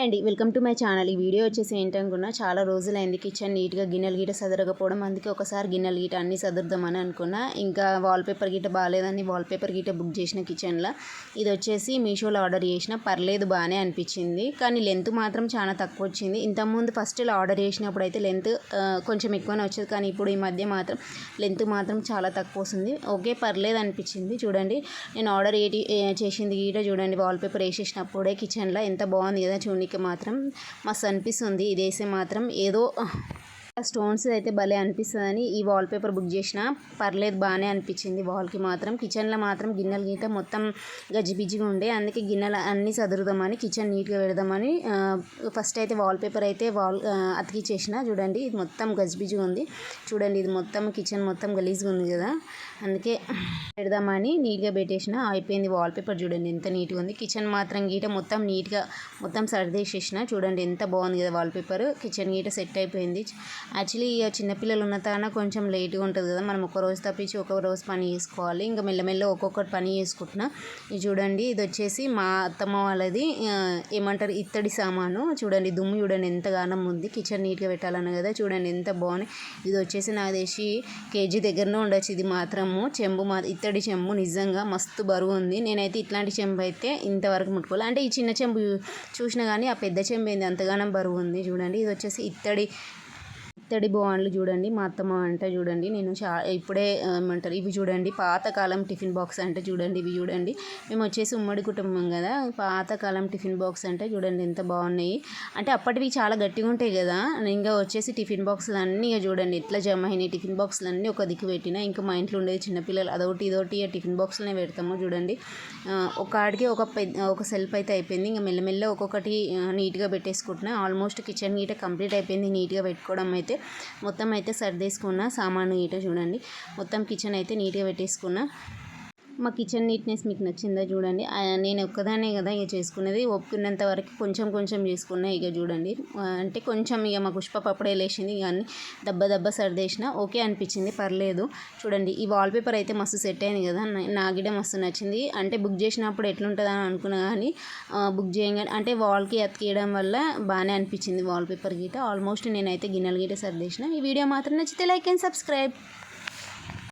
అండి welcome to my channel. ఈ video వచ్చేసి ఏంటనుకున్నా, చాలా రోజులైంది కిచెన్ నీట్గా గిన్నెలు గీట సదరకపోవడం. అందుకే ఒకసారి గిన్నెలు గీట అన్నీ సదురుదామని అనుకున్నా. ఇంకా వాల్పేపర్ గీట బాగాలేదని వాల్పేపర్ గీట బుక్ చేసిన కిచెన్లో. ఇది వచ్చేసి మీషోలో ఆర్డర్ చేసిన, పర్లేదు బాగానే అనిపించింది, కానీ లెంత్ మాత్రం చాలా తక్కువ వచ్చింది. ఇంతకుముందు ఫస్ట్లో ఆర్డర్ చేసినప్పుడు అయితే లెంత్ కొంచెం ఎక్కువనే వచ్చేది, కానీ ఇప్పుడు ఈ మధ్య మాత్రం లెంత్ మాత్రం చాలా తక్కువ వస్తుంది. ఓకే పర్లేదు అనిపించింది. చూడండి నేను ఆర్డర్ చేసింది గీట చూడండి, వాల్పేపర్ వేసేసినప్పుడే కిచెన్లో ఎంత బాగుంది కదా. చూడడానికి మాత్రం మస్తు అనిపిస్తుంది. ఇది వేసే మాత్రం ఏదో స్టోన్స్ అయితే భలే అనిపిస్తుందని ఈ వాల్పేపర్ బుక్ చేసిన. పర్లేదు బాగానే అనిపించింది. వాల్కి మాత్రం కిచెన్లో మాత్రం గిన్నెలు గీట మొత్తం గజిబిజిగా ఉండే, అందుకే గిన్నెలు అన్నీ సదురుదామని కిచెన్ నీట్గా పెడదామని ఫస్ట్ అయితే వాల్పేపర్ అయితే అతికిచ్చేసిన. చూడండి ఇది మొత్తం గజిబిజిగా ఉంది. చూడండి ఇది మొత్తం కిచెన్ మొత్తం గలీజ్గా ఉంది కదా, అందుకే పెడదామని నీట్గా పెట్టేసిన. అయిపోయింది వాల్పేపర్. చూడండి ఎంత నీట్గా ఉంది. కిచెన్ మాత్రం గీట మొత్తం నీట్గా మొత్తం సర్దేసేసిన. చూడండి ఎంత బాగుంది కదా వాల్పేపర్. కిచెన్ గీట సెట్ అయిపోయింది. యాక్చువల్లీ ఇక చిన్నపిల్లలు ఉన్న తాన కొంచెం లేట్గా ఉంటుంది కదా, మనం ఒక రోజు తప్పించి ఒక రోజు పని చేసుకోవాలి. ఇంకా మెల్లమెల్ల ఒక్కొక్కటి పని చేసుకుంటున్నా. ఇది చూడండి ఇది వచ్చేసి మా అత్తమ్మ వాళ్ళది ఏమంటారు ఇత్తడి సామాను. చూడండి దుమ్ము చూడండి ఎంతగానం ఉంది. కిచెన్ నీట్గా పెట్టాలన్న కదా, చూడండి ఎంత బాగుంది. ఇది వచ్చేసి నాకు తెలిసి కేజీ దగ్గరనే ఉండొచ్చు. ఇది మాత్రము చెంబు ఇత్తడి చెంబు నిజంగా మస్తు బరువు ఉంది. నేనైతే ఇట్లాంటి చెంబు అయితే ఇంతవరకు ముట్టుకోవాలి. అంటే ఈ చిన్న చెంబు చూసినా కానీ ఆ పెద్ద చెంబు ఏంది అంతగానం బరువు ఉంది. చూడండి ఇది వచ్చేసి ఇత్తడి బాండ్లు. చూడండి మా అత్తమ్మ అంటే చూడండి నేను ఇప్పుడే ఏమంటారు ఇవి చూడండి పాతకాలం టిఫిన్ బాక్స్ అంటే చూడండి ఇవి చూడండి. మేము వచ్చేసి ఉమ్మడి కుటుంబం కదా, పాతకాలం టిఫిన్ బాక్స్ అంటే చూడండి ఎంత బాగున్నాయి. అంటే అప్పటివి చాలా గట్టిగా ఉంటాయి కదా. ఇంకా వచ్చేసి టిఫిన్ బాక్సులు అన్నీ చూడండి ఎట్లా జమ అయినాయి. టిఫిన్ బాక్సులు అన్నీ ఒక దిక్కు పెట్టినా. ఇంకా మా ఇంట్లో ఉండేది చిన్నపిల్లలు అదొకటి ఇదొకటి టిఫిన్ బాక్సులనే పెడతాము. చూడండి ఒక ఆడికి ఒక సెల్ఫ్ అయితే అయిపోయింది. ఇంకా మెల్లమెల్ల ఒక్కొక్కటి నీట్గా పెట్టేసుకుంటున్నా. ఆల్మోస్ట్ కిచెన్ గీట కంప్లీట్ అయిపోయింది. నీట్గా పెట్టుకోవడం అయితే మొత్తం అయితే సర్దేసుకున్న. సామాను గీట చూడండి మొత్తం కిచెన్ అయితే నీట్గా పెట్టేసుకున్నా. మా కిచెన్ నీట్నెస్ మీకు నచ్చిందా చూడండి. నేను ఒక్కదానే కదా ఇక చేసుకునేది, ఒప్పుకున్నంత వరకు కొంచెం కొంచెం చేసుకున్నా. ఇక చూడండి అంటే కొంచెం ఇక మా పుష్ప అప్పుడే లేచింది, ఇక అన్ని దెబ్బ సర్దేసిన. ఓకే అనిపించింది పర్లేదు. చూడండి ఈ వాల్పేపర్ అయితే మస్తు సెట్ అయింది కదా, నాగిడ మస్తు నచ్చింది. అంటే బుక్ చేసినప్పుడు ఎట్లుంటుందా అని అనుకున్నా, కానీ బుక్ చేయగానే అంటే వాల్కి అతికేయడం వల్ల బాగానే అనిపించింది వాల్పేపర్ గీట. ఆల్మోస్ట్ నేనైతే గిన్నెల గీట సర్దేసిన. ఈ వీడియో మాత్రం నచ్చితే లైక్ అండ్ సబ్స్క్రైబ్.